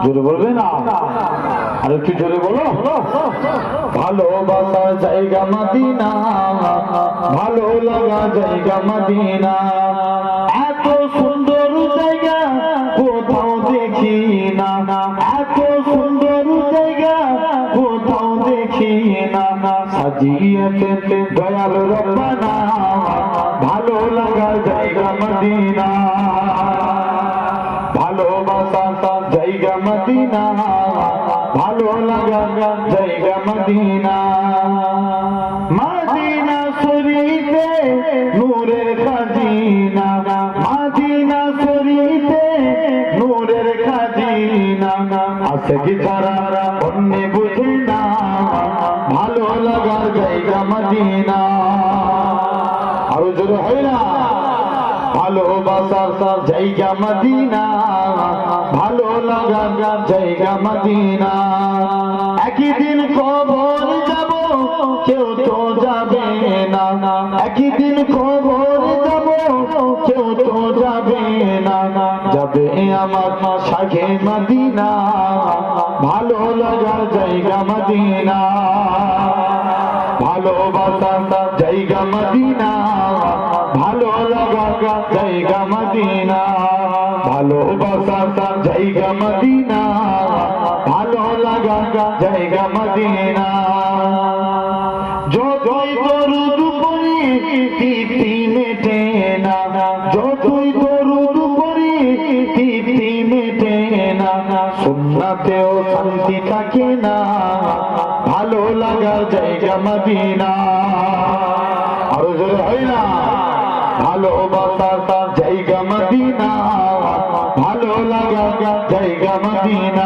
জোরে বলবে না, আর একটু জোরে বলো। ভালোবাসার জায়গা মদিনা, ভালো লাগা জায়গা মদিনা, এত সুন্দর জায়গা কোথাও দেখি না, এত সুন্দর জায়গা কোথাও দেখি না, সাজিয়েছে দয়াল রব্বানা, ভালো লাগা জায়গা মদিনা, ভালোবাসার জায়গা মদিনা, ভালো লাগা জায়গা মদিনা। মদিনা শরীফে নূরের খাজিনা, মদিনা শরীফে নূরের খাজিনা, আশিক ছাড়া অন্য বুঝে না, ভালো লাগার জায়গা মদিনা। আরো জোরে হয় না, ভালোবাসার জায়গা মদিনা, ভালো লাগার জায়গা মদিনা। একদিন কবর যাব কেউ তো যাবে না, একদিন কবর যাব কেউ তো যাবে না, যাবে আমার শাহে মদিনা, ভালো লাগার জায়গা মদিনা, ভালোবাসার জায়গা মদিনা, ভালো লাগা জায়গা মদিনা, ভালোবাসার জায়গা মদিনা, ভালো লাগা জায়গা মদিনা। যতই দরুদ পড়ি তৃপ্তি মেটে না, যতই দরুদ পড়ি তৃপ্তি মেটে না, সুন্নাতেও শান্তি থাকে না, ভালো লাগা জায়গা মদিনা। আরো জোরে হয় না, ভালোবাসার জায়গা মদিনা, ভালো লাগা জায়গা মদিনা।